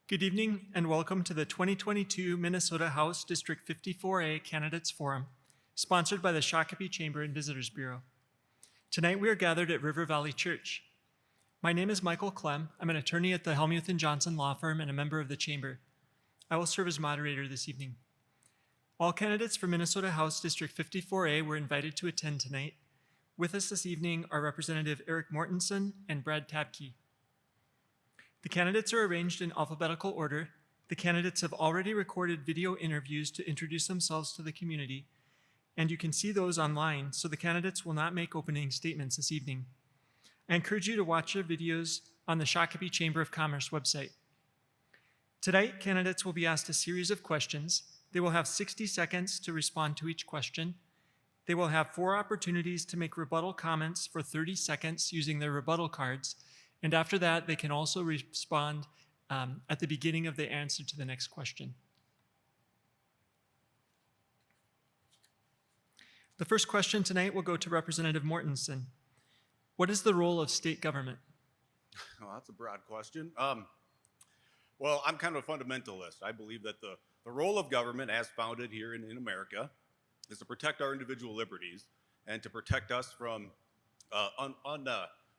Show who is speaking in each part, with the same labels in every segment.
Speaker 1: Good evening and welcome to the 2022 Minnesota House District 54A Candidates Forum, sponsored by the Shakopee Chamber and Visitors Bureau. Tonight we are gathered at River Valley Church. My name is Michael Clem. I'm an attorney at the Helmuth & Johnson Law Firm and a member of the Chamber. I will serve as moderator this evening. All candidates for Minnesota House District 54A were invited to attend tonight. With us this evening are Representative Erik Mortensen and Brad Tabke. The candidates are arranged in alphabetical order. The candidates have already recorded video interviews to introduce themselves to the community, and you can see those online, so the candidates will not make opening statements this evening. I encourage you to watch their videos on the Shakopee Chamber of Commerce website. Tonight, candidates will be asked a series of questions. They will have 60 seconds to respond to each question. They will have 4 opportunities to make rebuttal comments for 30 seconds using their rebuttal cards. And after that, they can also respond at the beginning of the answer to the next question. The first question tonight will go to Representative Mortensen. What is the role of state government?
Speaker 2: Well, that's a broad question. Well, I'm kind of a fundamentalist. I believe that the role of government, as founded here in America, is to protect our individual liberties and to protect us from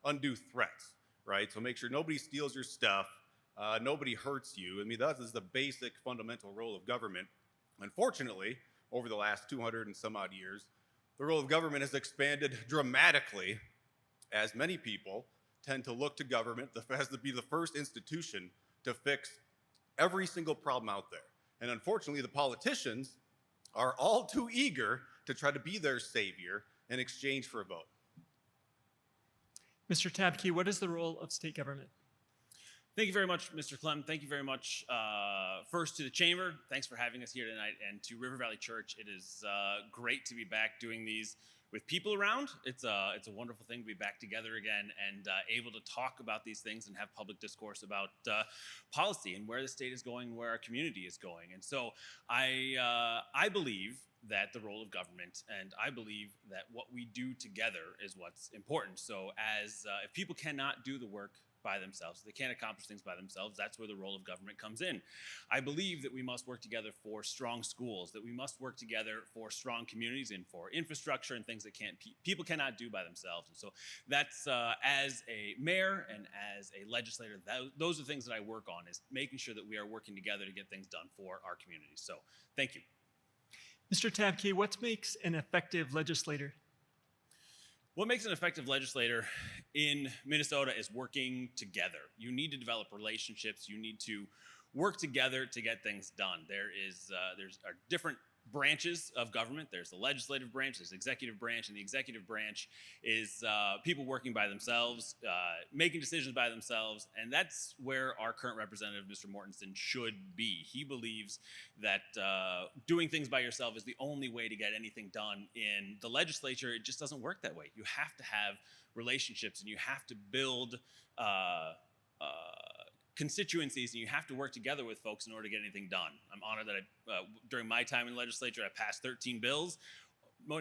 Speaker 2: undue threats. Right? So make sure nobody steals your stuff, nobody hurts you. I mean, that is the basic fundamental role of government. Unfortunately, over the last 200 and some odd years, the role of government has expanded dramatically as many people tend to look to government as to be the first institution to fix every single problem out there. And unfortunately, the politicians are all too eager to try to be their savior in exchange for a vote.
Speaker 1: Mr. Tabke, what is the role of state government?
Speaker 3: Thank you very much, Mr. Clem. Thank you very much, first to the Chamber. Thanks for having us here tonight, and to River Valley Church. It is great to be back doing these with people around. It's a wonderful thing to be back together again and able to talk about these things and have public discourse about policy and where the state is going, where our community is going. And so I believe that the role of government, and I believe that what we do together is what's important. So if people cannot do the work by themselves, they can't accomplish things by themselves, that's where the role of government comes in. I believe that we must work together for strong schools, that we must work together for strong communities and for infrastructure and things that people cannot do by themselves. And so that's, as a mayor and as a legislator, those are things that I work on, is making sure that we are working together to get things done for our communities. So thank you.
Speaker 1: Mr. Tabke, what makes an effective legislator?
Speaker 3: What makes an effective legislator in Minnesota is working together. You need to develop relationships. You need to work together to get things done. There's different branches of government. There's the legislative branch, there's the executive branch, and the executive branch is people working by themselves, making decisions by themselves, and that's where our current representative, Mr. Mortensen, should be. He believes that doing things by yourself is the only way to get anything done in the legislature. It just doesn't work that way. You have to have relationships, and you have to build constituencies, and you have to work together with folks in order to get anything done. I'm honored that during my time in the legislature, I passed 13 bills.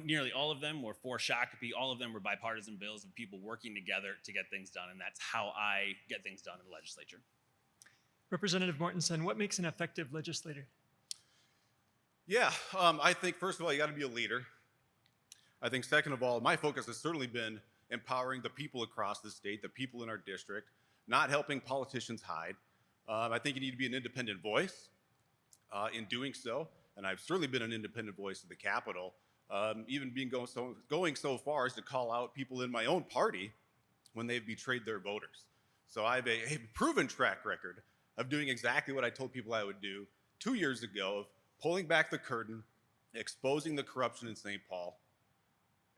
Speaker 3: Nearly all of them were for Shakopee. All of them were bipartisan bills of people working together to get things done, and that's how I get things done in the legislature.
Speaker 1: Representative Mortensen, what makes an effective legislator?
Speaker 2: Yeah, I think, first of all, you got to be a leader. I think, second of all, my focus has certainly been empowering the people across the state, the people in our district, not helping politicians hide. I think you need to be an independent voice in doing so, and I've certainly been an independent voice at the Capitol, even going so far as to call out people in my own party when they've betrayed their voters. So I have a proven track record of doing exactly what I told people I would do 2 years ago, of pulling back the curtain, exposing the corruption in St. Paul,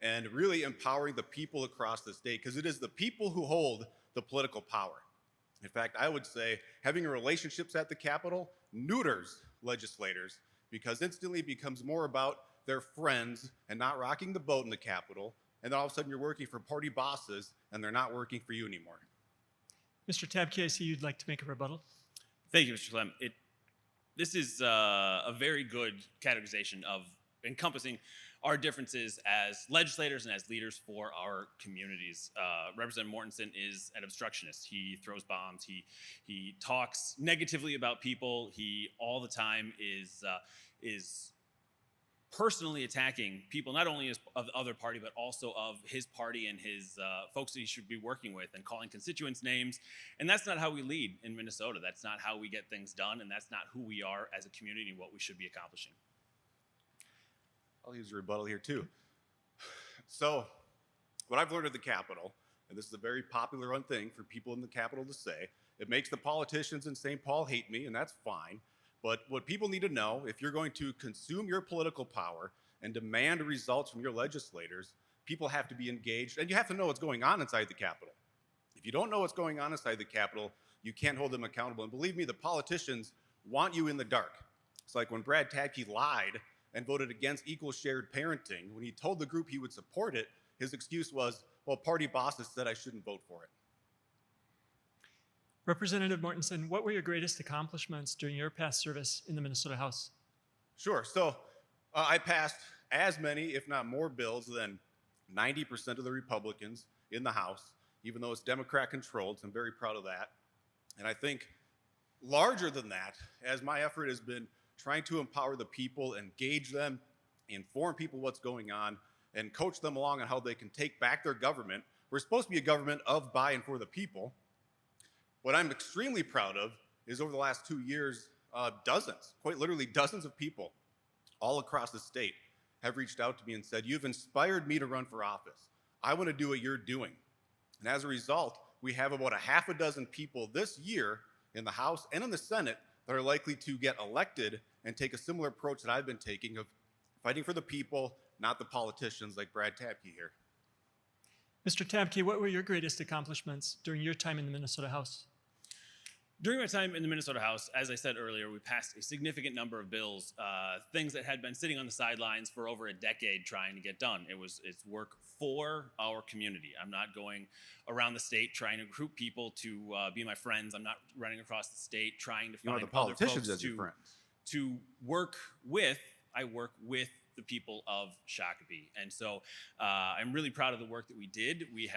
Speaker 2: and really empowering the people across the state, because it is the people who hold the political power. In fact, I would say having relationships at the Capitol neuters legislators, because instantly it becomes more about their friends and not rocking the boat in the Capitol, and then all of a sudden you're working for party bosses and they're not working for you anymore.
Speaker 1: Mr. Tabke, I see you'd like to make a rebuttal.
Speaker 3: Thank you, Mr. Clem. This is a very good categorization of encompassing our differences as legislators and as leaders for our communities. Representative Mortensen is an obstructionist. He throws bombs. He talks negatively about people. He all the time is personally attacking people, not only of the other party, but also of his party and his folks that he should be working with, and calling constituents names. And that's not how we lead in Minnesota. That's not how we get things done, and that's not who we are as a community and what we should be accomplishing.
Speaker 2: I'll use a rebuttal here too. So, what I've learned at the Capitol, and this is a very popular thing for people in the Capitol to say, it makes the politicians in St. Paul hate me, and that's fine. But what people need to know, if you're going to consume your political power and demand results from your legislators, people have to be engaged, and you have to know what's going on inside the Capitol. If you don't know what's going on inside the Capitol, you can't hold them accountable. And believe me, the politicians want you in the dark. It's like when Brad Tabke lied and voted against equal shared parenting. When he told the group he would support it, his excuse was, well, party bosses said I shouldn't vote for it.
Speaker 1: Representative Mortensen, what were your greatest accomplishments during your past service in the Minnesota House?
Speaker 2: Sure. So I passed as many, if not more, bills than 90% of the Republicans in the House, even though it's Democrat controlled. So I'm very proud of that. And I think larger than that, as my effort has been trying to empower the people, engage them, inform people what's going on, and coach them along on how they can take back their government. We're supposed to be a government of, by, and for the people. What I'm extremely proud of is over the last 2 years, dozens, quite literally dozens of people all across the state have reached out to me and said, you've inspired me to run for office. I want to do what you're doing. And as a result, we have about a half a dozen people this year in the House and in the Senate that are likely to get elected and take a similar approach that I've been taking of fighting for the people, not the politicians like Brad Tabke here.
Speaker 1: Mr. Tabke, what were your greatest accomplishments during your time in the Minnesota House?
Speaker 3: During my time in the Minnesota House, as I said earlier, we passed a significant number of bills, things that had been sitting on the sidelines for over a decade trying to get done. It's work for our community. I'm not going around the state trying to recruit people to be my friends. I'm not running across the state trying to find
Speaker 2: the politicians
Speaker 3: other
Speaker 2: as your friends.
Speaker 3: to work with. I work with the people of Shakopee. And so I'm really proud of the work that we did. We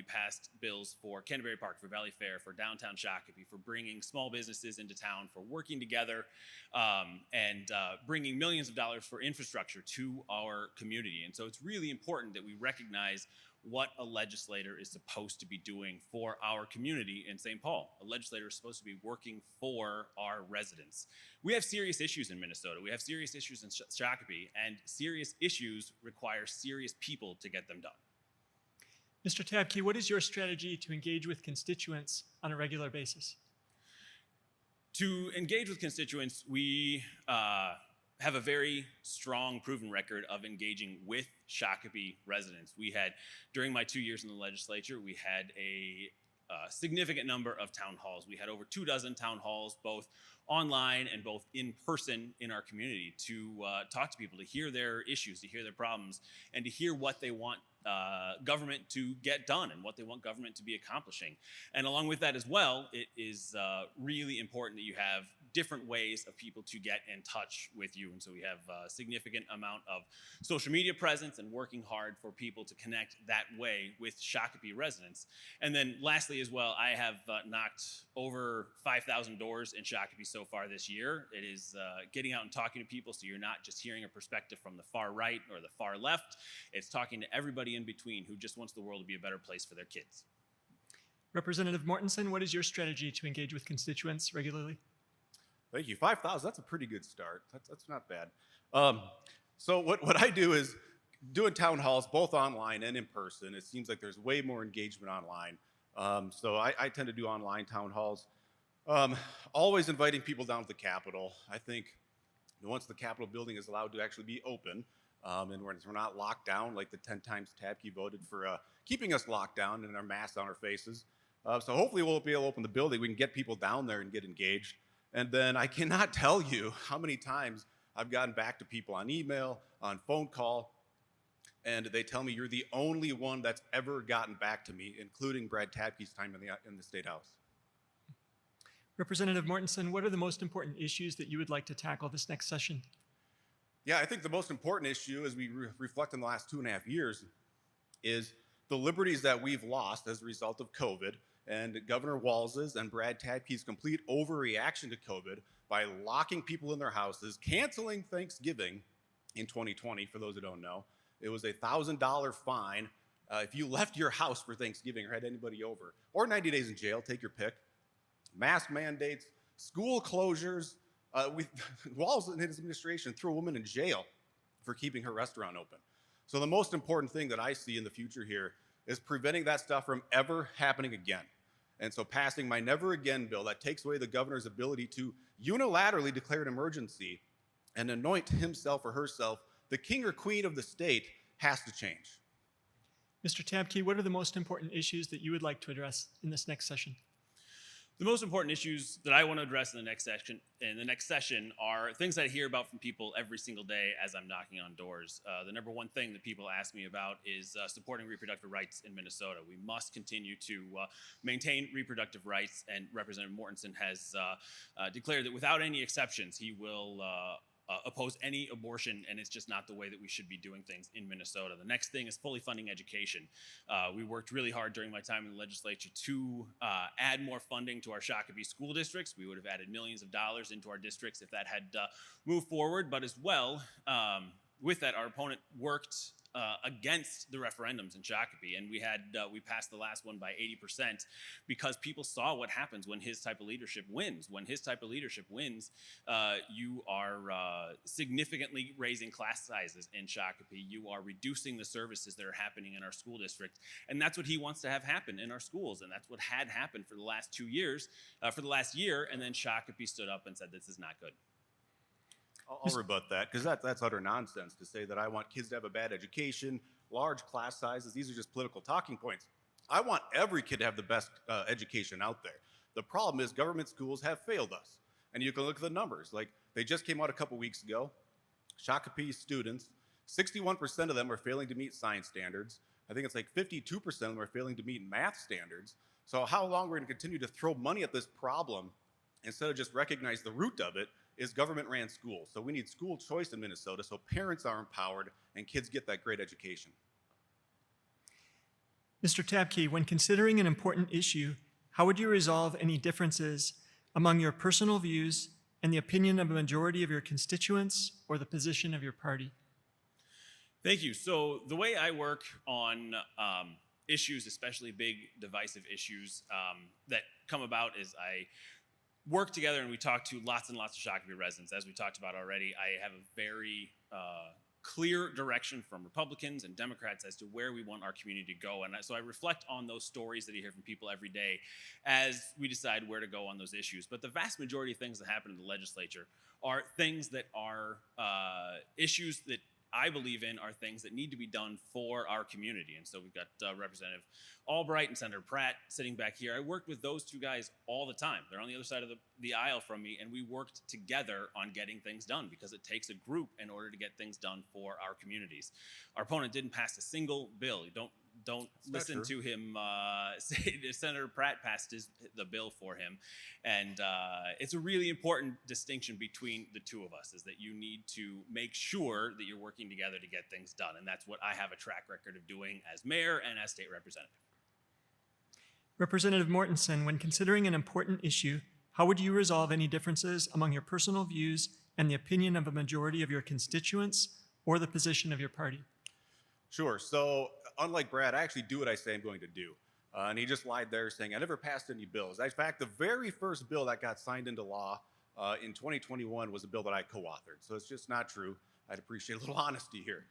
Speaker 3: passed bills for Canterbury Park, for Valley Fair, for downtown Shakopee, for bringing small businesses into town, for working together, and bringing millions of dollars for infrastructure to our community. And so it's really important that we recognize what a legislator is supposed to be doing for our community in St. Paul. A legislator is supposed to be working for our residents. We have serious issues in Minnesota. We have serious issues in Shakopee, and serious issues require serious people to get them done.
Speaker 1: Mr. Tabke, what is your strategy to engage with constituents on a regular basis?
Speaker 3: To engage with constituents, we have a very strong, proven record of engaging with Shakopee residents. We had, during my 2 years in the legislature, we had a significant number of town halls. We had over 24 town halls, both online and both in person in our community, to talk to people, to hear their issues, to hear their problems, and to hear what they want government to get done and what they want government to be accomplishing. And along with that as well, it is really important that you have different ways of people to get in touch with you. And so we have a significant amount of social media presence and working hard for people to connect that way with Shakopee residents. And then lastly as well, I have knocked over 5,000 doors in Shakopee so far this year. It is getting out and talking to people, so you're not just hearing a perspective from the far right or the far left. It's talking to everybody in between who just wants the world to be a better place for their kids.
Speaker 1: Representative Mortensen, what is your strategy to engage with constituents regularly?
Speaker 2: Thank you. 5,000, that's a pretty good start. That's not bad. So what I do is doing town halls, both online and in person. It seems like there's way more engagement online. So I tend to do online town halls. Always inviting people down to the Capitol. I think once the Capitol building is allowed to actually be open, and we're not locked down like the 10 times Tabke voted for keeping us locked down and our masks on our faces. So hopefully we'll be able to open the building. We can get people down there and get engaged. And then I cannot tell you how many times I've gotten back to people on email, on phone call, and they tell me you're the only one that's ever gotten back to me, including Brad Tabke's time in the State House.
Speaker 1: Representative Mortensen, what are the most important issues that you would like to tackle this next session?
Speaker 2: Yeah, I think the most important issue as we reflect on the last 2.5 years is the liberties that we've lost as a result of COVID and Governor Walz's and Brad Tabke's complete overreaction to COVID by locking people in their houses, canceling Thanksgiving in 2020, for those who don't know. It was a $1,000 fine if you left your house for Thanksgiving or had anybody over, or 90 days in jail, take your pick. Mask mandates, school closures. Walz and his administration threw a woman in jail for keeping her restaurant open. So the most important thing that I see in the future here is preventing that stuff from ever happening again. And so passing my Never Again bill that takes away the governor's ability to unilaterally declare an emergency and anoint himself or herself the king or queen of the state has to change.
Speaker 1: Mr. Tabke, what are the most important issues that you would like to address in this next session?
Speaker 3: The most important issues that I want to address in the next session are things I hear about from people every single day as I'm knocking on doors. The number one thing that people ask me about is supporting reproductive rights in Minnesota. We must continue to maintain reproductive rights, and Representative Mortensen has declared that without any exceptions, he will oppose any abortion, and it's just not the way that we should be doing things in Minnesota. The next thing is fully funding education. We worked really hard during my time in the legislature to add more funding to our Shakopee school districts. We would have added millions of dollars into our districts if that had moved forward, but as well, with that, our opponent worked against the referendums in Shakopee, and we passed the last one by 80% because people saw what happens when his type of leadership wins. When his type of leadership wins, you are significantly raising class sizes in Shakopee. You are reducing the services that are happening in our school district, and that's what he wants to have happen in our schools, and that's what had happened for the last 2 years, for the last year, and then Shakopee stood up and said, "This is not good."
Speaker 2: I'll rebut that, because that's utter nonsense to say that I want kids to have a bad education, large class sizes. These are just political talking points. I want every kid to have the best education out there. The problem is government schools have failed us. And you can look at the numbers. Like, they just came out a couple weeks ago. Shakopee students, 61% of them are failing to meet science standards. I think it's like 52% of them are failing to meet math standards. So how long we're going to continue to throw money at this problem instead of just recognize the root of it is government-ran schools. So we need school choice in Minnesota so parents are empowered and kids get that great education.
Speaker 1: Mr. Tabke, when considering an important issue, how would you resolve any differences among your personal views and the opinion of a majority of your constituents or the position of your party?
Speaker 3: Thank you. So the way I work on issues, especially big divisive issues that come about, is I work together and we talk to lots and lots of Shakopee residents. As we talked about already, I have a very clear direction from Republicans and Democrats as to where we want our community to go. And so I reflect on those stories that you hear from people every day as we decide where to go on those issues. But the vast majority of things that happen in the legislature are things that are issues that I believe in are things that need to be done for our community. And so we've got Representative Albright and Senator Pratt sitting back here. I worked with those two guys all the time. They're on the other side of the aisle from me, and we worked together on getting things done because it takes a group in order to get things done for our communities. Our opponent didn't pass a single bill. Don't listen to him say that Senator Pratt passed the bill for him. And it's a really important distinction between the two of us, is that you need to make sure that you're working together to get things done. And that's what I have a track record of doing as mayor and as state representative.
Speaker 1: Representative Mortensen, when considering an important issue, how would you resolve any differences among your personal views and the opinion of a majority of your constituents or the position of your party?
Speaker 2: Sure. So unlike Brad, I actually do what I say I'm going to do. And he just lied there saying I never passed any bills. In fact, the very first bill that got signed into law in 2021 was a bill that I co-authored. So it's just not true. I'd appreciate a little honesty here.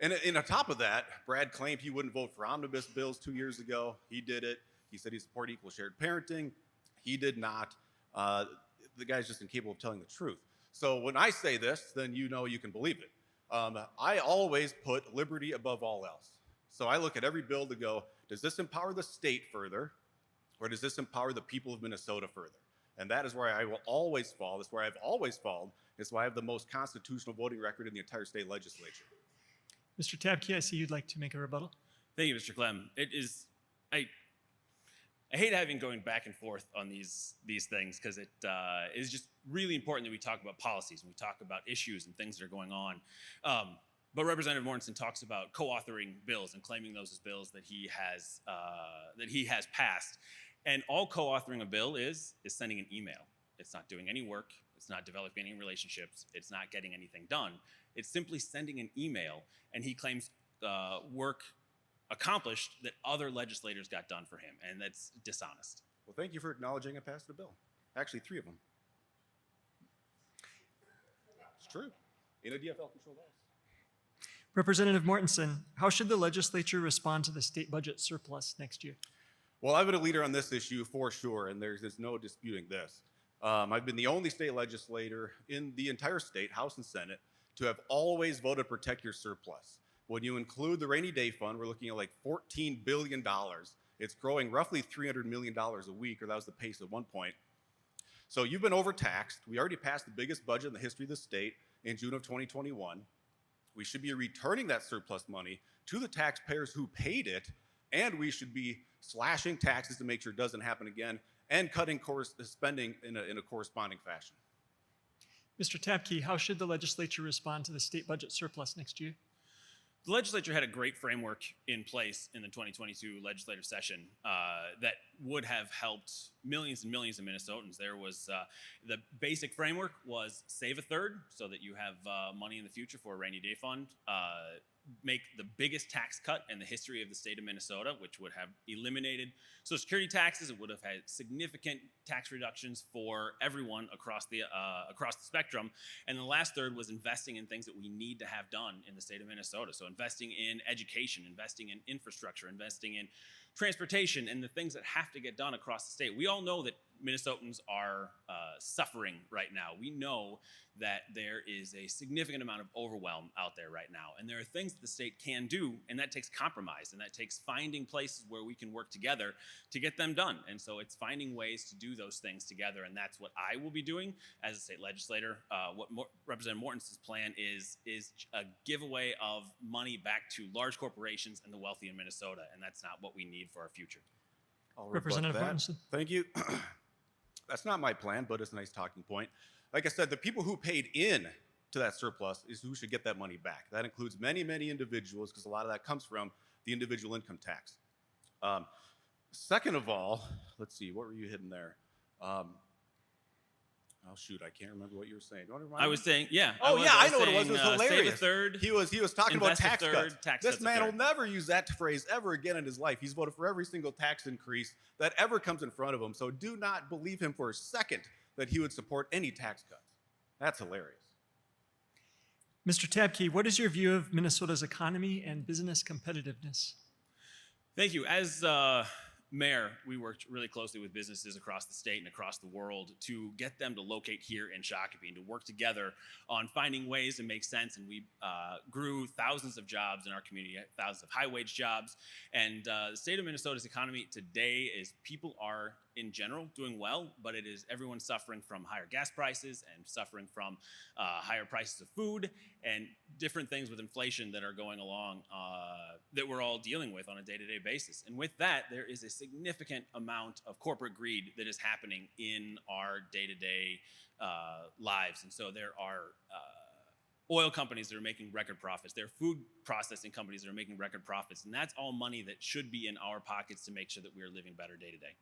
Speaker 2: And on top of that, Brad claimed he wouldn't vote for omnibus bills 2 years ago. He did it. He said he supported equal shared parenting. He did not. The guy's just incapable of telling the truth. So when I say this, then you know you can believe it. I always put liberty above all else. So I look at every bill to go, does this empower the state further, or does this empower the people of Minnesota further? And that is where I will always fall. That's where I've always fallen. It's why I have the most constitutional voting record in the entire state legislature.
Speaker 1: Mr. Tabke, I see you'd like to make a rebuttal.
Speaker 3: Thank you, Mr. Clem. I hate having going back and forth on these things because it is just really important that we talk about policies and we talk about issues and things that are going on. But Representative Mortensen talks about co-authoring bills and claiming those as bills that he has passed. And all co-authoring a bill is sending an email. It's not doing any work. It's not developing any relationships. It's not getting anything done. It's simply sending an email, and he claims work accomplished that other legislators got done for him, and that's dishonest.
Speaker 2: Well, thank you for acknowledging I passed a bill. Actually, 3 of them. It's true. In a DFL-controlled house.
Speaker 1: Representative Mortensen, how should the legislature respond to the state budget surplus next year?
Speaker 2: Well, I've been a leader on this issue for sure, and there's no disputing this. I've been the only state legislator in the entire state, House and Senate, to have always voted to protect your surplus. When you include the rainy day fund, we're looking at like $14 billion. It's growing roughly $300 million a week, or that was the pace at one point. So you've been overtaxed. We already passed the biggest budget in the history of the state in June of 2021. We should be returning that surplus money to the taxpayers who paid it, and we should be slashing taxes to make sure it doesn't happen again, and cutting spending in a corresponding fashion.
Speaker 1: Mr. Tabke, how should the legislature respond to the state budget surplus next year?
Speaker 3: The legislature had a great framework in place in the 2022 legislative session that would have helped millions and millions of Minnesotans. There was the basic framework was save a third so that you have money in the future for a rainy day fund. Make the biggest tax cut in the history of the state of Minnesota, which would have eliminated Social Security taxes. It would have had significant tax reductions for everyone across the spectrum. And the last third was investing in things that we need to have done in the state of Minnesota. So investing in education, investing in infrastructure, investing in transportation, and the things that have to get done across the state. We all know that Minnesotans are suffering right now. We know that there is a significant amount of overwhelm out there right now. And there are things that the state can do, and that takes compromise, and that takes finding places where we can work together to get them done. And so it's finding ways to do those things together, and that's what I will be doing as a state legislator. Representative Mortensen's plan is a giveaway of money back to large corporations and the wealthy in Minnesota, and that's not what we need for our future.
Speaker 2: I'll rebut
Speaker 1: Representative
Speaker 2: that.
Speaker 1: Mortensen.
Speaker 2: Thank you. That's not my plan, but it's a nice talking point. Like I said, the people who paid in to that surplus is who should get that money back. That includes many, many individuals, because a lot of that comes from the individual income tax. Second of all, let's see, what were you hitting there? Oh shoot, I can't remember what you were saying. Do you want to remind
Speaker 3: I
Speaker 2: me?
Speaker 3: was saying, yeah.
Speaker 2: Oh yeah, I know what it was. It was
Speaker 3: Save a
Speaker 2: hilarious.
Speaker 3: third.
Speaker 2: He was talking about
Speaker 3: invest a
Speaker 2: tax
Speaker 3: third,
Speaker 2: cuts.
Speaker 3: tax
Speaker 2: This
Speaker 3: cuts a
Speaker 2: man will
Speaker 3: third.
Speaker 2: never use that phrase ever again in his life. He's voted for every single tax increase that ever comes in front of him. So do not believe him for a second that he would support any tax cuts. That's hilarious.
Speaker 1: Mr. Tabke, what is your view of Minnesota's economy and business competitiveness?
Speaker 3: Thank you. As mayor, we worked really closely with businesses across the state and across the world to get them to locate here in Shakopee and to work together on finding ways to make sense. And we grew thousands of jobs in our community, thousands of high-wage jobs. And the state of Minnesota's economy today is people are, in general, doing well, but it is everyone suffering from higher gas prices and suffering from higher prices of food and different things with inflation that are going along that we're all dealing with on a day-to-day basis. And with that, there is a significant amount of corporate greed that is happening in our day-to-day lives. And so there are oil companies that are making record profits. There are food processing companies that are making record profits. And that's all money that should be in our pockets to make sure that we are living better day to day.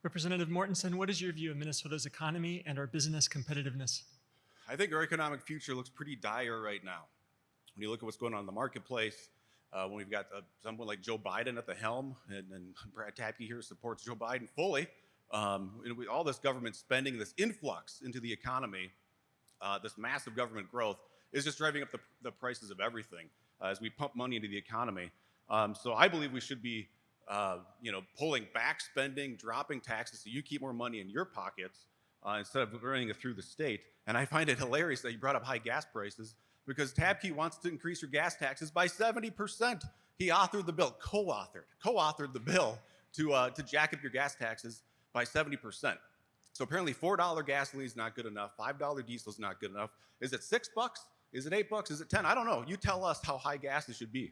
Speaker 1: Representative Mortensen, what is your view of Minnesota's economy and our business competitiveness?
Speaker 2: I think our economic future looks pretty dire right now. When you look at what's going on in the marketplace, when we've got someone like Joe Biden at the helm, and Brad Tabke here supports Joe Biden fully, and with all this government spending, this influx into the economy, this massive government growth is just driving up the prices of everything as we pump money into the economy. So I believe we should be pulling back spending, dropping taxes so you keep more money in your pockets instead of running it through the state. And I find it hilarious that you brought up high gas prices because Tabke wants to increase your gas taxes by 70%. He authored the bill, co-authored the bill to jack up your gas taxes by 70%. So apparently $4 gasoline is not good enough, $5 diesel is not good enough. Is it $6? Is it $8? Is it 10? I don't know. You tell us how high gas it should be.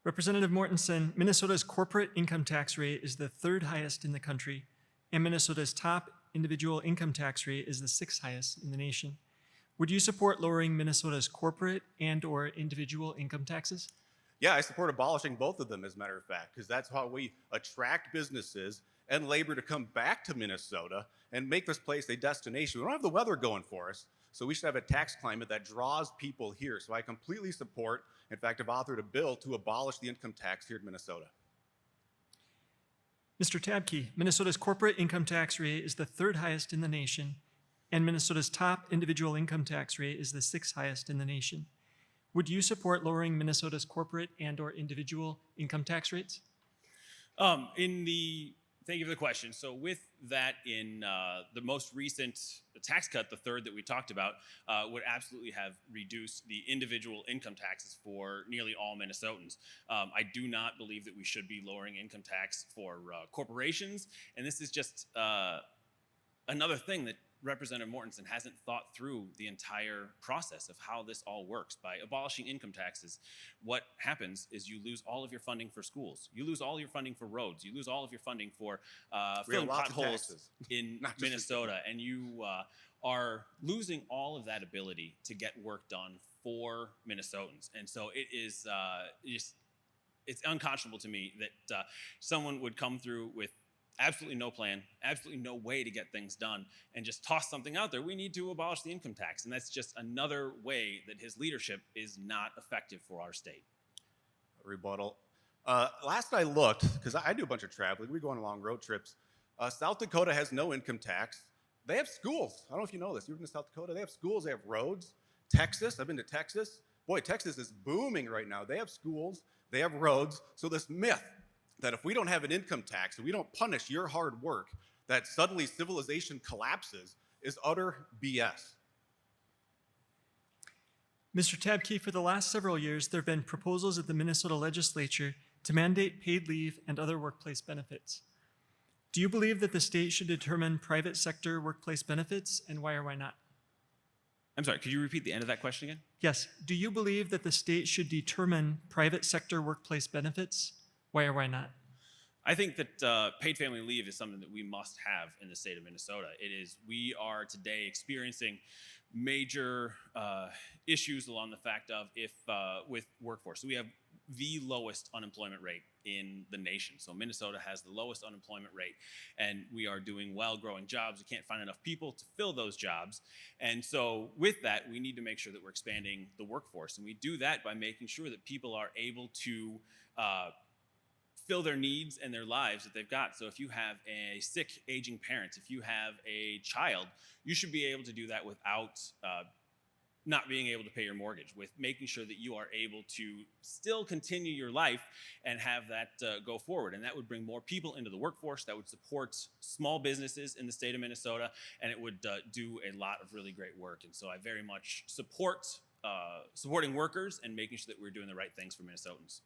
Speaker 1: Representative Mortensen, Minnesota's corporate income tax rate is the third highest in the country, and Minnesota's top individual income tax rate is the sixth highest in the nation. Would you support lowering Minnesota's corporate and/or individual income taxes?
Speaker 2: Yeah, I support abolishing both of them, as a matter of fact, because that's how we attract businesses and labor to come back to Minnesota and make this place a destination. We don't have the weather going for us, so we should have a tax climate that draws people here. So I completely support, in fact, I've authored a bill to abolish the income tax here in Minnesota.
Speaker 1: Mr. Tabke, Minnesota's corporate income tax rate is the third highest in the nation, and Minnesota's top individual income tax rate is the sixth highest in the nation. Would you support lowering Minnesota's corporate and/or individual income tax rates?
Speaker 3: Thank you for the question. So with that in the most recent tax cut, the third that we talked about, would absolutely have reduced the individual income taxes for nearly all Minnesotans. I do not believe that we should be lowering income tax for corporations. And this is just another thing that Representative Mortensen hasn't thought through the entire process of how this all works. By abolishing income taxes, what happens is you lose all of your funding for schools. You lose all your funding for roads. You lose all of your funding for filling potholes in Minnesota. And you are losing all of that ability to get work done for Minnesotans. And so it is it's unconscionable to me that someone would come through with absolutely no plan, absolutely no way to get things done, and just toss something out there. We need to abolish the income tax. And that's just another way that his leadership is not effective for our state.
Speaker 2: Rebuttal. Last I looked, because I do a bunch of traveling, we go on long road trips. South Dakota has no income tax. They have schools. I don't know if you know this. You've been to South Dakota. They have schools. They have roads. Texas, I've been to Texas. Boy, Texas is booming right now. They have schools. They have roads. So this myth that if we don't have an income tax and we don't punish your hard work, that suddenly civilization collapses is utter BS.
Speaker 1: Mr. Tabke, for the last several years, there have been proposals at the Minnesota legislature to mandate paid leave and other workplace benefits. Do you believe that the state should determine private sector workplace benefits, and why or why not?
Speaker 3: I'm sorry, could you repeat the end of that question again?
Speaker 1: Yes. Do you believe that the state should determine private sector workplace benefits? Why or why not?
Speaker 3: I think that paid family leave is something that we must have in the state of Minnesota. We are today experiencing major issues along the fact of with workforce. So we have the lowest unemployment rate in the nation. So Minnesota has the lowest unemployment rate, and we are doing well growing jobs. We can't find enough people to fill those jobs. And so with that, we need to make sure that we're expanding the workforce. And we do that by making sure that people are able to fill their needs and their lives that they've got. So if you have a sick, aging parent, if you have a child, you should be able to do that without not being able to pay your mortgage, with making sure that you are able to still continue your life and have that go forward. And that would bring more people into the workforce, that would support small businesses in the state of Minnesota, and it would do a lot of really great work. And so I very much support supporting workers and making sure that we're doing the right things for Minnesotans.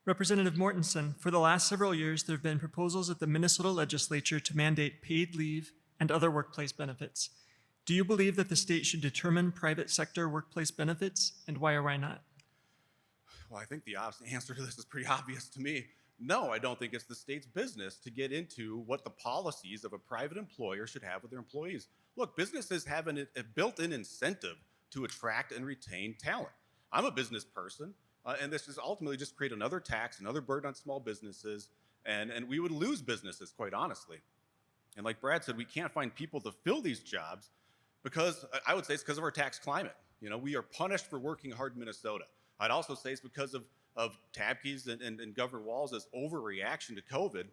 Speaker 1: Representative Mortensen, for the last several years, there have been proposals at the Minnesota legislature to mandate paid leave and other workplace benefits. Do you believe that the state should determine private sector workplace benefits, and why or why not?
Speaker 2: Well, I think the answer to this is pretty obvious to me. No, I don't think it's the state's business to get into what the policies of a private employer should have with their employees. Look, businesses have a built-in incentive to attract and retain talent. I'm a business person. And this is ultimately just create another tax, another burden on small businesses, and we would lose businesses, quite honestly. And like Brad said, we can't find people to fill these jobs because, I would say it's because of our tax climate. You know, we are punished for working hard in Minnesota. I'd also say it's because of Tabke's and Governor Walz's overreaction to COVID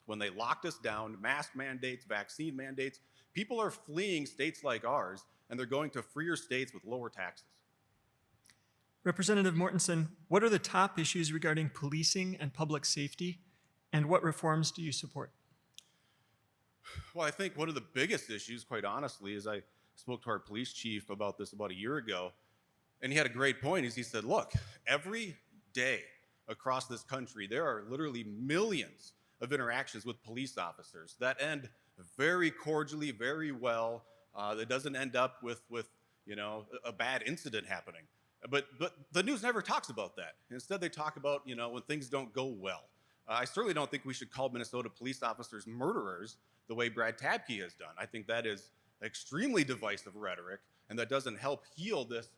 Speaker 2: when they locked us down, mask mandates, vaccine mandates. People are fleeing states like ours, and they're going to freer states with lower taxes.
Speaker 1: Representative Mortensen, what are the top issues regarding policing and public safety, and what reforms do you support?
Speaker 2: Well, I think one of the biggest issues, quite honestly, is I spoke to our police chief about this about a year ago, and he had a great point. He said, look, every day across this country, there are literally millions of interactions with police officers that end very cordially, very well. That doesn't end up with a bad incident happening. But the news never talks about that. Instead, they talk about, when things don't go well. I certainly don't think we should call Minnesota police officers murderers the way Brad Tabke has done. I think that is extremely divisive rhetoric, and that doesn't help heal this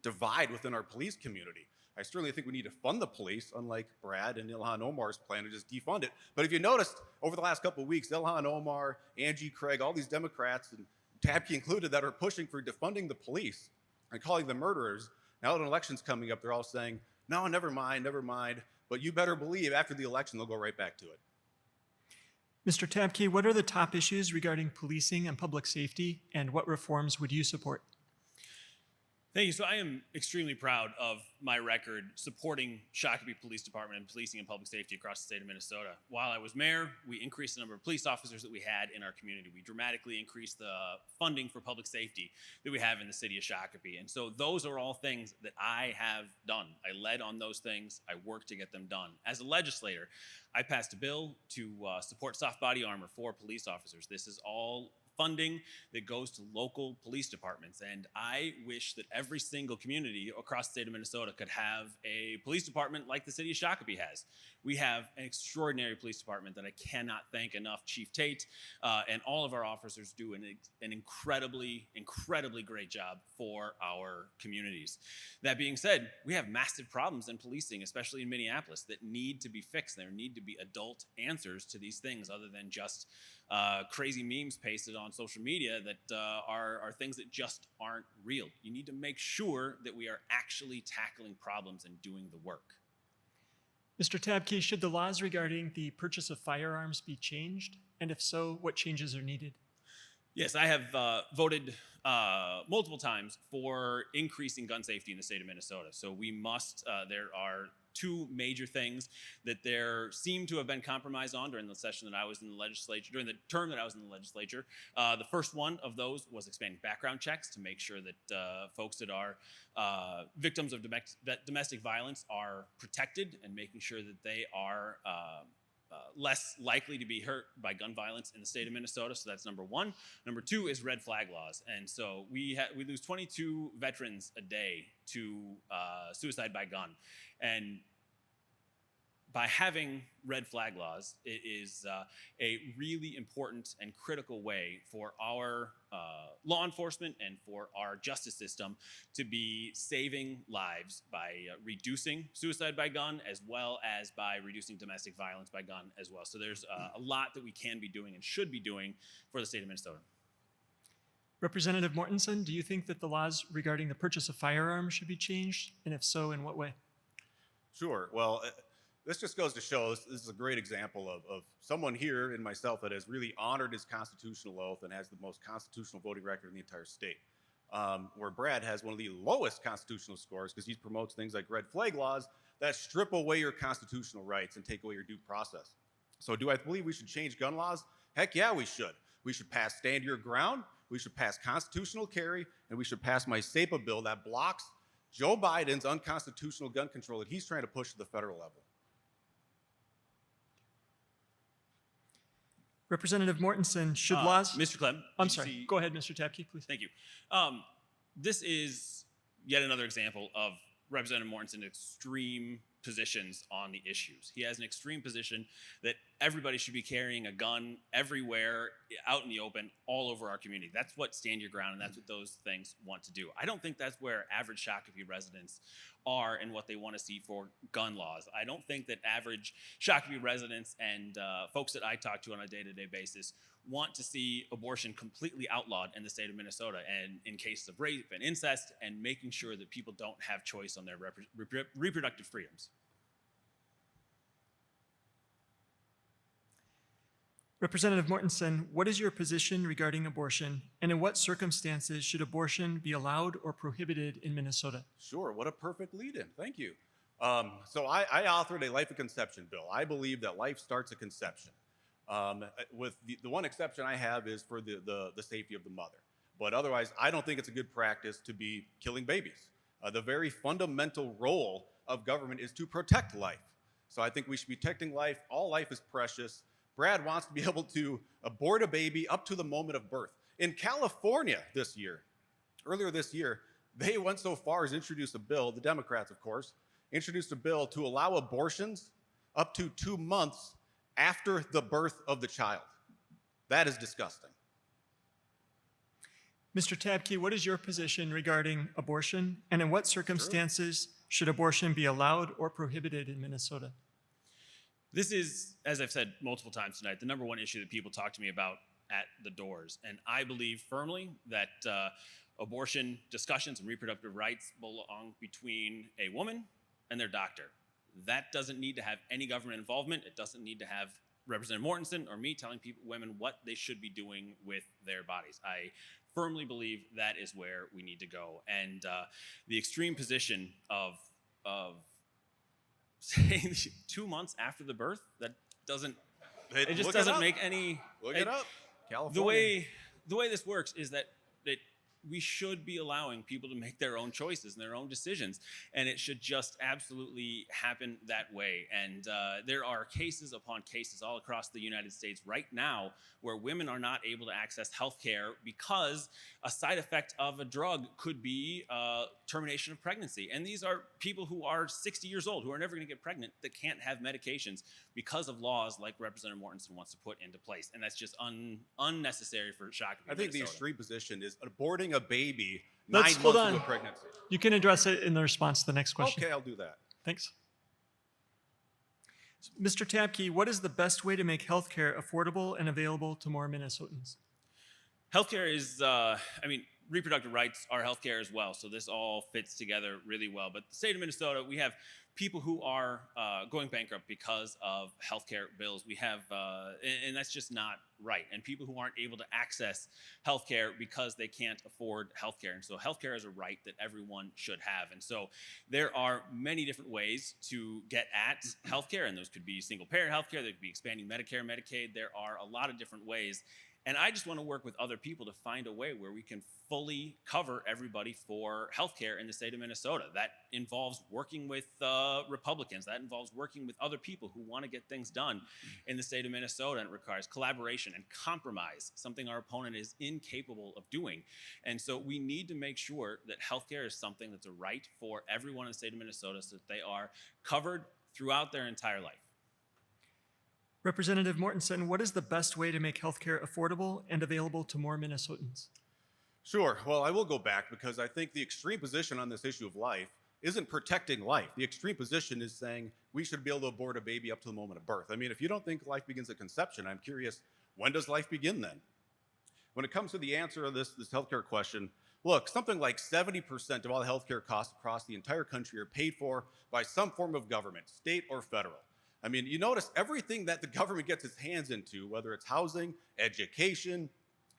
Speaker 2: divide within our police community. I certainly think we need to fund the police, unlike Brad and Ilhan Omar's plan to just defund it. But if you noticed, over the last couple of weeks, Ilhan Omar, Angie Craig, all these Democrats, and Tabke included, that are pushing for defunding the police and calling them murderers, now that an election's coming up, they're all saying, no, never mind. But you better believe after the election, they'll go right back to it.
Speaker 1: Mr. Tabke, what are the top issues regarding policing and public safety, and what reforms would you support?
Speaker 3: Thank you. So I am extremely proud of my record supporting Shakopee Police Department and policing and public safety across the state of Minnesota. While I was mayor, we increased the number of police officers that we had in our community. We dramatically increased the funding for public safety that we have in the city of Shakopee. And so those are all things that I have done. I led on those things. I worked to get them done. As a legislator, I passed a bill to support soft body armor for police officers. This is all funding that goes to local police departments. And I wish that every single community across the state of Minnesota could have a police department like the city of Shakopee has. We have an extraordinary police department that I cannot thank enough. Chief Tate and all of our officers do an incredibly great job for our communities. That being said, we have massive problems in policing, especially in Minneapolis, that need to be fixed. There need to be adult answers to these things other than just crazy memes pasted on social media that are things that just aren't real. You need to make sure that we are actually tackling problems and doing the work.
Speaker 1: Mr. Tabke, should the laws regarding the purchase of firearms be changed? And if so, what changes are needed?
Speaker 3: Yes, I have voted multiple times for increasing gun safety in the state of Minnesota. So we must, there are two major things that there seem to have been compromise on during the session that I was in the legislature, during the term that I was in the legislature. The first one of those was expanding background checks to make sure that folks that are victims of domestic violence are protected and making sure that they are less likely to be hurt by gun violence in the state of Minnesota. So that's number one. Number two is red flag laws. And so we lose 22 veterans a day to suicide by gun. And by having red flag laws, it is a really important and critical way for our law enforcement and for our justice system to be saving lives by reducing suicide by gun, as well as by reducing domestic violence by gun as well. So there's a lot that we can be doing and should be doing for the state of Minnesota.
Speaker 1: Representative Mortensen, do you think that the laws regarding the purchase of firearms should be changed? And if so, in what way?
Speaker 2: Sure. Well, this just goes to show this is a great example of someone here and myself that has really honored his constitutional oath and has the most constitutional voting record in the entire state. Where Brad has one of the lowest constitutional scores because he promotes things like red flag laws that strip away your constitutional rights and take away your due process. So do I believe we should change gun laws? Heck yeah, we should. We should pass Stand Your Ground, we should pass constitutional carry, and we should pass my SAPA bill that blocks Joe Biden's unconstitutional gun control that he's trying to push to the federal level.
Speaker 1: Representative Mortensen, should laws...
Speaker 3: Mr. Clem.
Speaker 1: I'm sorry. Go ahead, Mr. Tabke, please.
Speaker 3: Thank you. This is yet another example of Representative Mortensen's extreme positions on the issues. He has an extreme position that everybody should be carrying a gun everywhere, out in the open, all over our community. That's what Stand Your Ground and that's what those things want to do. I don't think that's where average Shakopee residents are and what they want to see for gun laws. I don't think that average Shakopee residents and folks that I talk to on a day-to-day basis want to see abortion completely outlawed in the state of Minnesota and in cases of rape and incest and making sure that people don't have choice on their reproductive freedoms.
Speaker 1: Representative Mortensen, what is your position regarding abortion, and in what circumstances should abortion be allowed or prohibited in Minnesota?
Speaker 2: Sure, what a perfect lead-in, thank you. So I authored a life of conception bill. I believe that life starts at conception. With the one exception I have is for the safety of the mother. But otherwise, I don't think it's a good practice to be killing babies. The very fundamental role of government is to protect life. So I think we should be protecting life. All life is precious. Brad wants to be able to abort a baby up to the moment of birth. In California earlier this year, They went so far as introduced a bill, the Democrats, of course, introduced a bill to allow abortions up to 2 months after the birth of the child. That is disgusting.
Speaker 1: Mr. Tabke, what is your position regarding abortion, and in what circumstances should abortion be allowed or prohibited in Minnesota?
Speaker 3: This is, as I've said multiple times tonight, the number one issue that people talk to me about at the doors. And I believe firmly that abortion discussions and reproductive rights belong between a woman and their doctor. That doesn't need to have any government involvement. It doesn't need to have Representative Mortensen or me telling women what they should be doing with their bodies. I firmly believe that is where we need to go. And the extreme position of saying 2 months after the birth, that doesn't, it just doesn't make any.
Speaker 2: Look it up. California.
Speaker 3: The way this works is that we should be allowing people to make their own choices and their own decisions, and it should just absolutely happen that way. And there are cases upon cases all across the United States right now where women are not able to access health care because a side effect of a drug could be termination of pregnancy. And these are people who are 60 years old, who are never going to get pregnant, that can't have medications because of laws like Representative Mortensen wants to put into place. And that's just unnecessary for Shakopee,
Speaker 2: I think the
Speaker 3: Minnesota.
Speaker 2: extreme position is aborting a baby
Speaker 1: Let's
Speaker 2: 9
Speaker 1: hold
Speaker 2: months
Speaker 1: on.
Speaker 2: into a pregnancy.
Speaker 1: You can address it in the response to the next question.
Speaker 2: Okay, I'll do that.
Speaker 1: Thanks. Mr. Tabke, what is the best way to make healthcare affordable and available to more Minnesotans?
Speaker 3: Healthcare is, reproductive rights are healthcare as well. So this all fits together really well. But the state of Minnesota, we have people who are going bankrupt because of healthcare bills. We have, and that's just not right. And people who aren't able to access healthcare because they can't afford healthcare. And so healthcare is a right that everyone should have. And so there are many different ways to get at healthcare, and those could be single-payer healthcare, there could be expanding Medicare, Medicaid. There are a lot of different ways. And I just want to work with other people to find a way where we can fully cover everybody for healthcare in the state of Minnesota. That involves working with Republicans. That involves working with other people who want to get things done in the state of Minnesota. And it requires collaboration and compromise, something our opponent is incapable of doing. And so we need to make sure that healthcare is something that's a right for everyone in the state of Minnesota so that they are covered throughout their entire life.
Speaker 1: Representative Mortensen, what is the best way to make healthcare affordable and available to more Minnesotans?
Speaker 2: Sure. Well, I will go back because I think the extreme position on this issue of life isn't protecting life. The extreme position is saying we should be able to abort a baby up to the moment of birth. I mean, if you don't think life begins at conception, I'm curious, when does life begin then? When it comes to the answer of this healthcare question, look, something like 70% of all the healthcare costs across the entire country are paid for by some form of government, state or federal. I mean, you notice everything that the government gets its hands into, whether it's housing, education,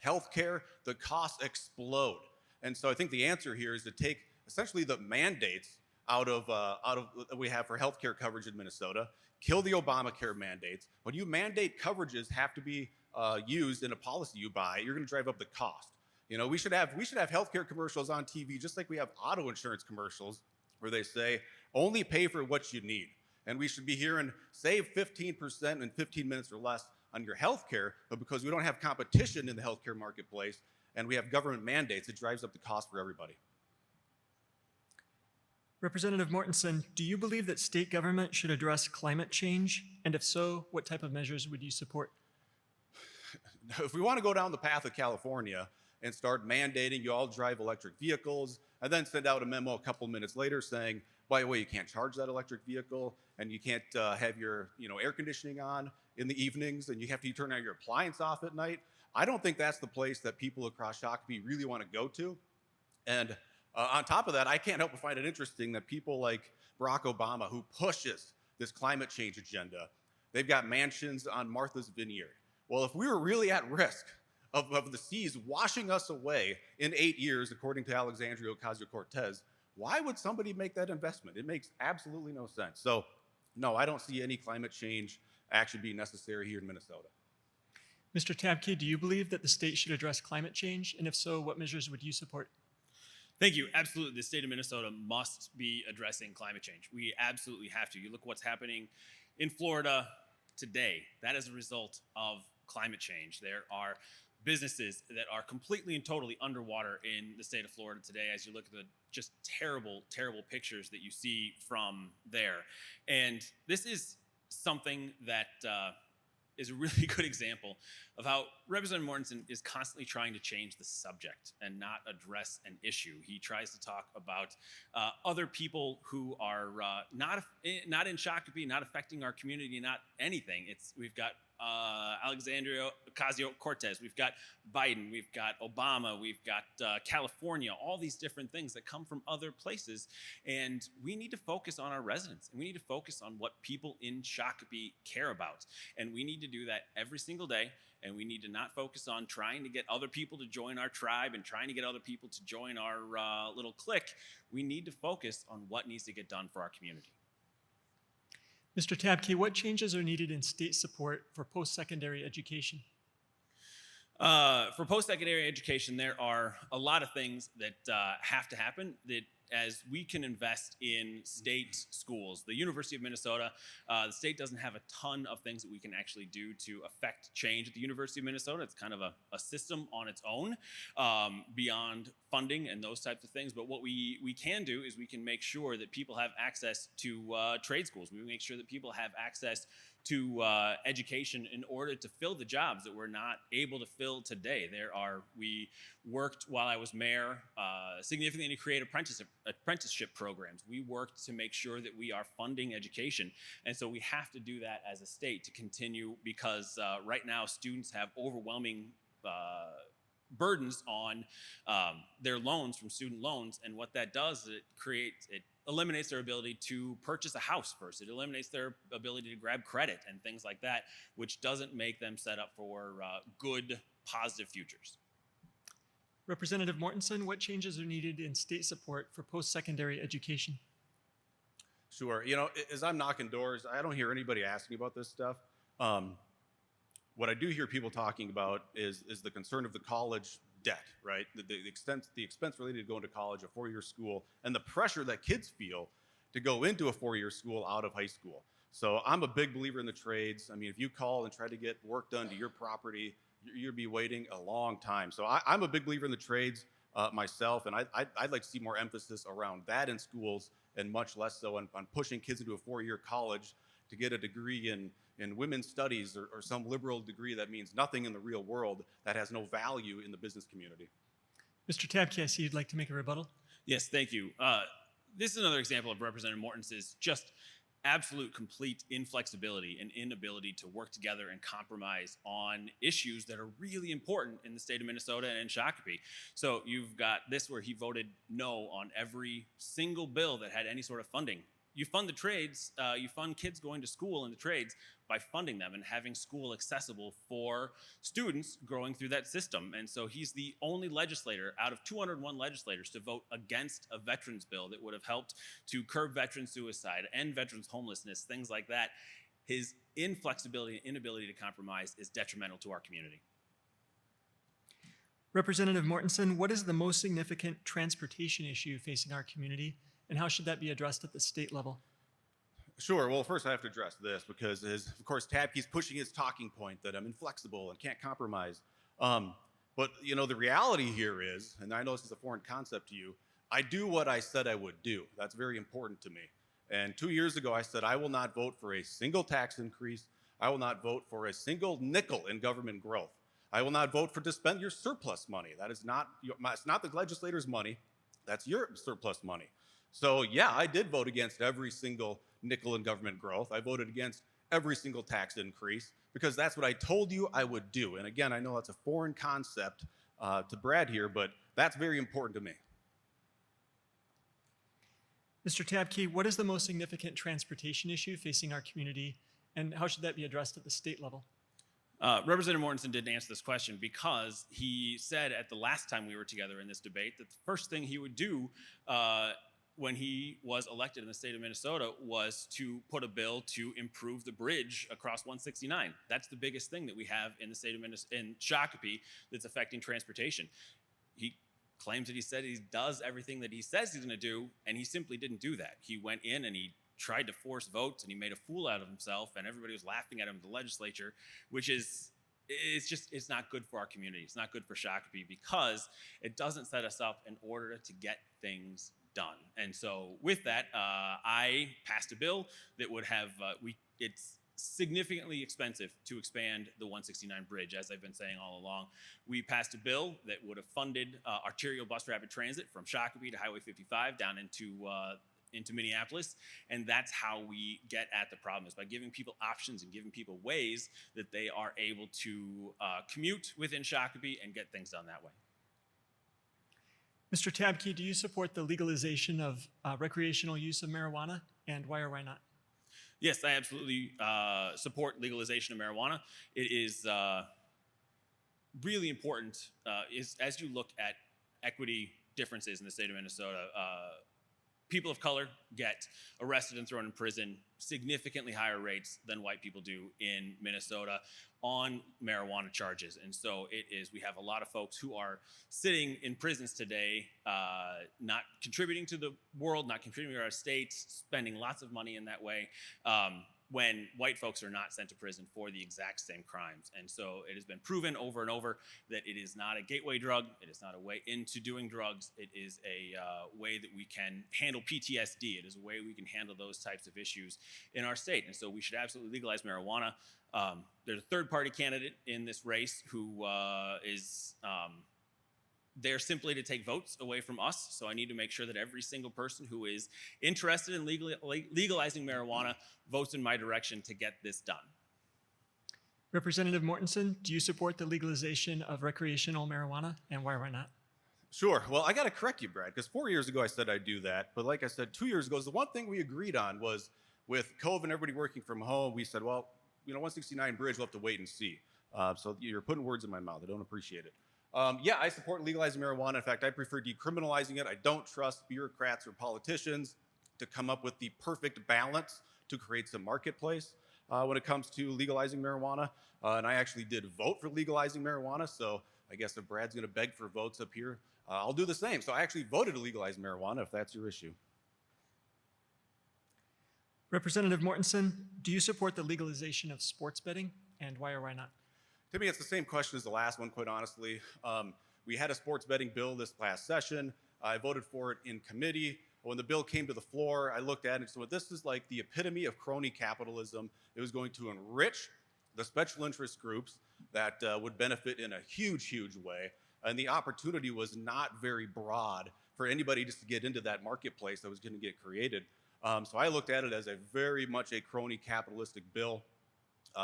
Speaker 2: healthcare, the costs explode. And so I think the answer here is to take essentially the mandates out of that we have for healthcare coverage in Minnesota, kill the Obamacare mandates. When you mandate coverages have to be used in a policy you buy, you're going to drive up the cost. You know, we should have healthcare commercials on TV, just like we have auto insurance commercials, where they say only pay for what you need. And we should be hearing save 15% in 15 minutes or less on your health care, but because we don't have competition in the healthcare marketplace and we have government mandates, it drives up the cost for everybody.
Speaker 1: Representative Mortensen, do you believe that state government should address climate change? And if so, what type of measures would you support?
Speaker 2: If we want to go down the path of California and start mandating you all drive electric vehicles, and then send out a memo a couple minutes later saying, by the way, you can't charge that electric vehicle, and you can't have your air conditioning on in the evenings, and you have to turn your appliance off at night. I don't think that's the place that people across Shakopee really want to go to. And on top of that, I can't help but find it interesting that people like Barack Obama, who pushes this climate change agenda, they've got mansions on Martha's Vineyard. Well, if we were really at risk of the seas washing us away in 8 years, according to Alexandria Ocasio-Cortez, why would somebody make that investment? It makes absolutely no sense. So, no, I don't see any climate change action being necessary here in Minnesota.
Speaker 1: Mr. Tabke, do you believe that the state should address climate change? And if so, what measures would you support?
Speaker 3: Thank you. Absolutely. The state of Minnesota must be addressing climate change. We absolutely have to. You look what's happening in Florida today. That is a result of climate change. There are businesses that are completely and totally underwater in the state of Florida today as you look at the just terrible, terrible pictures that you see from there. And this is something that is a really good example of how Representative Mortensen is constantly trying to change the subject and not address an issue. He tries to talk about other people who are not in Shakopee, not affecting our community, not anything. We've got Alexandria Ocasio-Cortez, we've got Biden, we've got Obama, we've got California, all these different things that come from other places. And we need to focus on our residents, and we need to focus on what people in Shakopee care about. And we need to do that every single day. And we need to not focus on trying to get other people to join our tribe and trying to get other people to join our little clique. We need to focus on what needs to get done for our community.
Speaker 1: Mr. Tabke, what changes are needed in state support for post-secondary education?
Speaker 3: For post-secondary education, there are a lot of things that have to happen that as we can invest in state schools. The University of Minnesota, the state doesn't have a ton of things that we can actually do to affect change at the University of Minnesota. It's kind of a system on its own beyond funding and those types of things. But what we can do is we can make sure that people have access to trade schools. We make sure that people have access to education in order to fill the jobs that we're not able to fill today. We worked while I was mayor significantly to create apprenticeship programs. We worked to make sure that we are funding education. And so we have to do that as a state to continue because right now students have overwhelming burdens on their loans from student loans. And what that does is it eliminates their ability to purchase a house first. It eliminates their ability to grab credit and things like that, which doesn't make them set up for good, positive futures.
Speaker 1: Representative Mortensen, what changes are needed in state support for post-secondary education?
Speaker 2: Sure. You know, as I'm knocking doors, I don't hear anybody asking about this stuff. What I do hear people talking about is the concern of the college debt, right? The expense related to going to college, a four-year school, and the pressure that kids feel to go into a four-year school out of high school. So I'm a big believer in the trades. I mean, if you call and try to get work done to your property, you'll be waiting a long time. So I'm a big believer in the trades myself, and I'd like to see more emphasis around that in schools and much less so on pushing kids into a four-year college to get a degree in women's studies or some liberal degree that means nothing in the real world, that has no value in the business community.
Speaker 1: Mr. Tabke, I see you'd like to make a rebuttal.
Speaker 3: Yes, thank you. This is another example of Representative Mortensen's just absolute complete inflexibility and inability to work together and compromise on issues that are really important in the state of Minnesota and in Shakopee. So you've got this where he voted no on every single bill that had any sort of funding. You fund the trades, you fund kids going to school in the trades by funding them and having school accessible for students growing through that system. And so he's the only legislator out of 201 legislators to vote against a veterans bill that would have helped to curb veteran suicide, end veterans homelessness, things like that. His inflexibility and inability to compromise is detrimental to our community.
Speaker 1: Representative Mortensen, what is the most significant transportation issue facing our community, and how should that be addressed at the state level?
Speaker 2: Sure. Well, first I have to address this because, of course, Tabke's pushing his talking point that I'm inflexible and can't compromise. But, you know, the reality here is, and I know this is a foreign concept to you, I do what I said I would do. That's very important to me. And 2 years ago, I said I will not vote for a single tax increase. I will not vote for a single nickel in government growth. I will not vote to spend your surplus money. That is not, it's not the legislator's money. That's your surplus money. So, yeah, I did vote against every single nickel in government growth. I voted against every single tax increase because that's what I told you I would do. And again, I know that's a foreign concept to Brad here, but that's very important to me.
Speaker 1: Mr. Tabke, what is the most significant transportation issue facing our community, and how should that be addressed at the state level?
Speaker 3: Representative Mortensen didn't answer this question because he said at the last time we were together in this debate that the first thing he would do when he was elected in the state of Minnesota was to put a bill to improve the bridge across 169. That's the biggest thing that we have in the state of Minnesota, in Shakopee, that's affecting transportation. He claims that he said he does everything that he says he's going to do, and he simply didn't do that. He went in and he tried to force votes, and he made a fool out of himself, and everybody was laughing at him in the legislature, which is it's not good for our community. It's not good for Shakopee because it doesn't set us up in order to get things done. And so with that, I passed a bill that would have, it's significantly expensive to expand the 169 bridge, as I've been saying all along. We passed a bill that would have funded arterial bus rapid transit from Shakopee to Highway 55 down into Minneapolis, and that's how we get at the problem, is by giving people options and giving people ways that they are able to commute within Shakopee and get things done that way.
Speaker 1: Mr. Tabke, do you support the legalization of recreational use of marijuana, and why or why not?
Speaker 3: Yes, I absolutely support legalization of marijuana. It is really important as you look at equity differences in the state of Minnesota. People of color get arrested and thrown in prison significantly higher rates than white people do in Minnesota on marijuana charges. And so we have a lot of folks who are sitting in prisons today, not contributing to the world, not contributing to our state, spending lots of money in that way, when white folks are not sent to prison for the exact same crimes. And so it has been proven over and over that it is not a gateway drug. It is not a way into doing drugs. It is a way that we can handle PTSD. It is a way we can handle those types of issues in our state. And so we should absolutely legalize marijuana. There's a third-party candidate in this race who is there simply to take votes away from us. So I need to make sure that every single person who is interested in legalizing marijuana votes in my direction to get this done.
Speaker 1: Representative Mortensen, do you support the legalization of recreational marijuana, and why or why not?
Speaker 2: Sure. Well, I got to correct you, Brad, because 4 years ago I said I'd do that. But like I said, 2 years ago, the one thing we agreed on was with COVID and everybody working from home, we said, well, 169 bridge, we'll have to wait and see. So you're putting words in my mouth. I don't appreciate it. Yeah, I support legalizing marijuana. In fact, I prefer decriminalizing it. I don't trust bureaucrats or politicians to come up with the perfect balance to create some marketplace when it comes to legalizing marijuana. And I actually did vote for legalizing marijuana. So I guess if Brad's going to beg for votes up here, I'll do the same. So I actually voted to legalize marijuana if that's your issue.
Speaker 1: Representative Mortensen, do you support the legalization of sports betting, and why or why not?
Speaker 2: To me, it's the same question as the last one, quite honestly. We had a sports betting bill this last session. I voted for it in committee. When the bill came to the floor, I looked at it and said, well, this is like the epitome of crony capitalism. It was going to enrich the special interest groups that would benefit in a huge, huge way. And the opportunity was not very broad for anybody just to get into that marketplace that was going to get created. So I looked at it as a very much a crony capitalistic bill.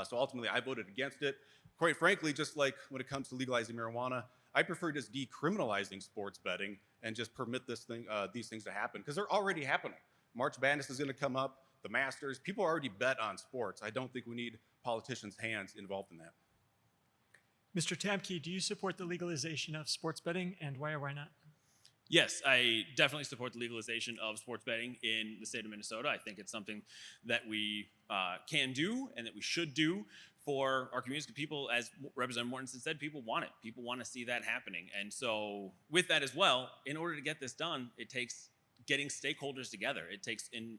Speaker 2: So ultimately, I voted against it. Quite frankly, just like when it comes to legalizing marijuana, I prefer just decriminalizing sports betting and just permit these things to happen, because they're already happening. March Madness is going to come up, the Masters. People already bet on sports. I don't think we need politicians' hands involved in that.
Speaker 1: Mr. Tabke, do you support the legalization of sports betting, and why or why not?
Speaker 3: Yes, I definitely support the legalization of sports betting in the state of Minnesota. I think it's something that we can do and that we should do for our communities. People, as Representative Mortensen said, people want it. People want to see that happening. And so with that as well, in order to get this done, it takes getting stakeholders together. It takes, in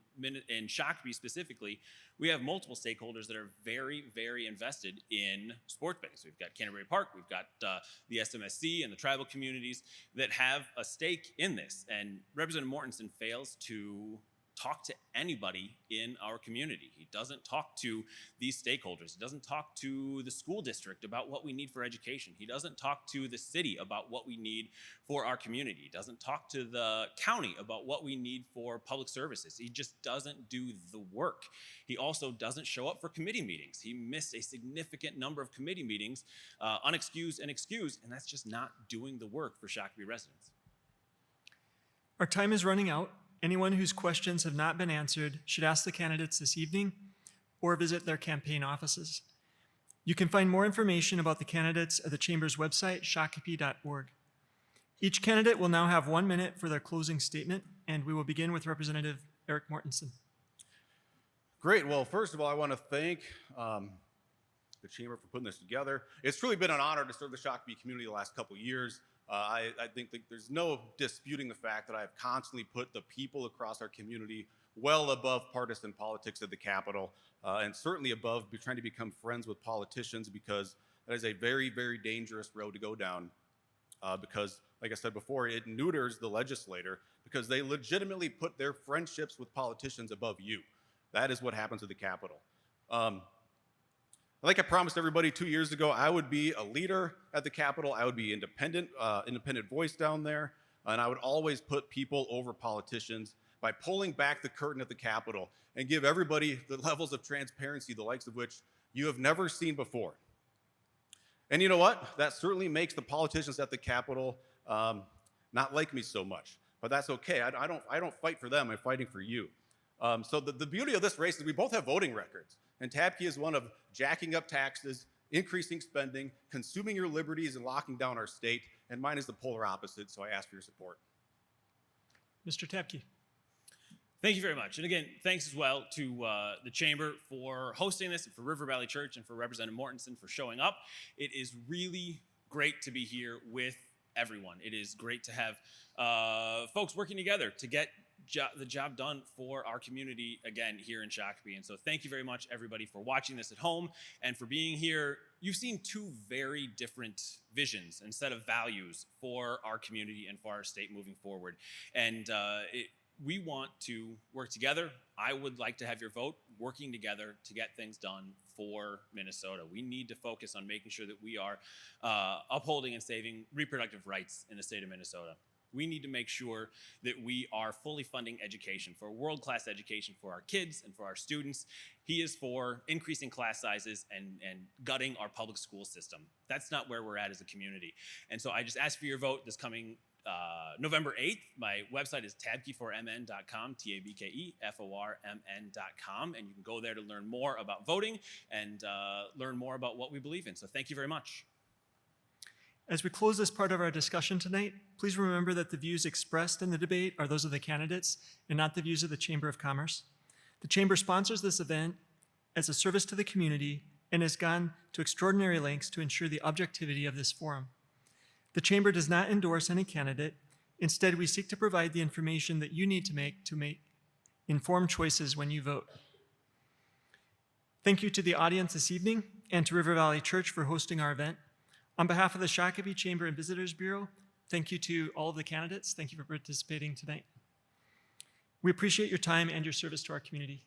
Speaker 3: Shakopee specifically, we have multiple stakeholders that are very, very invested in sports betting. So we've got Canterbury Park, we've got the SMSC and the tribal communities that have a stake in this. And Representative Mortensen fails to talk to anybody in our community. He doesn't talk to these stakeholders. He doesn't talk to the school district about what we need for education. He doesn't talk to the city about what we need for our community. He doesn't talk to the county about what we need for public services. He just doesn't do the work. He also doesn't show up for committee meetings. He missed a significant number of committee meetings, unexcused and excused, and that's just not doing the work for Shakopee residents.
Speaker 1: Our time is running out. Anyone whose questions have not been answered should ask the candidates this evening or visit their campaign offices. You can find more information about the candidates at the Chamber's website, shakopee.org. Each candidate will now have 1 minute for their closing statement, and we will begin with Representative Erik Mortensen.
Speaker 2: Great. Well, first of all, I want to thank the Chamber for putting this together. It's truly been an honor to serve the Shakopee community the last couple of years. I think there's no disputing the fact that I have constantly put the people across our community well above partisan politics at the Capitol, and certainly above trying to become friends with politicians, because That is a very, very dangerous road to go down because, like I said before, it neuters the legislator because they legitimately put their friendships with politicians above you. That is what happens at the Capitol. Like I promised everybody 2 years ago, I would be a leader at the Capitol. I would be independent voice down there, and I would always put people over politicians by pulling back the curtain at the Capitol and give everybody the levels of transparency, the likes of which you have never seen before. And you know what? That certainly makes the politicians at the Capitol not like me so much, but that's okay. I don't fight for them. I'm fighting for you. So the beauty of this race is we both have voting records. And Tabke is one of jacking up taxes, increasing spending, consuming your liberties, and locking down our state. And mine is the polar opposite, so I ask for your support.
Speaker 1: Mr. Tabke.
Speaker 3: Thank you very much. And again, thanks as well to the Chamber for hosting this, and for River Valley Church, and for Representative Mortensen for showing up. It is really great to be here with everyone. It is great to have folks working together to get the job done for our community again here in Shakopee. And so thank you very much, everybody, for watching this at home and for being here. You've seen two very different visions and set of values for our community and for our state moving forward. And we want to work together. I would like to have your vote working together to get things done for Minnesota. We need to focus on making sure that we are upholding and saving reproductive rights in the state of Minnesota. We need to make sure that we are fully funding education, for world-class education for our kids and for our students. He is for increasing class sizes and gutting our public school system. That's not where we're at as a community. And so I just ask for your vote this coming November 8th. My website is tabkeformn.com, TABKEFORMN.com, and you can go there to learn more about voting and learn more about what we believe in. So thank you very much.
Speaker 1: As we close this part of our discussion tonight, please remember that the views expressed in the debate are those of the candidates and not the views of the Chamber of Commerce. The Chamber sponsors this event as a service to the community and has gone to extraordinary lengths to ensure the objectivity of this forum. The Chamber does not endorse any candidate. Instead, we seek to provide the information that you need to make informed choices when you vote. Thank you to the audience this evening and to River Valley Church for hosting our event. On behalf of the Shakopee Chamber and Visitors Bureau, thank you to all of the candidates. Thank you for participating tonight. We appreciate your time and your service to our community.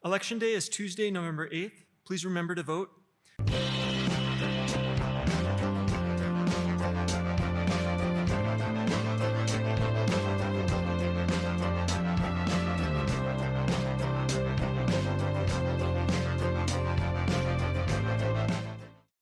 Speaker 1: Election Day is Tuesday, November 8th. Please remember to vote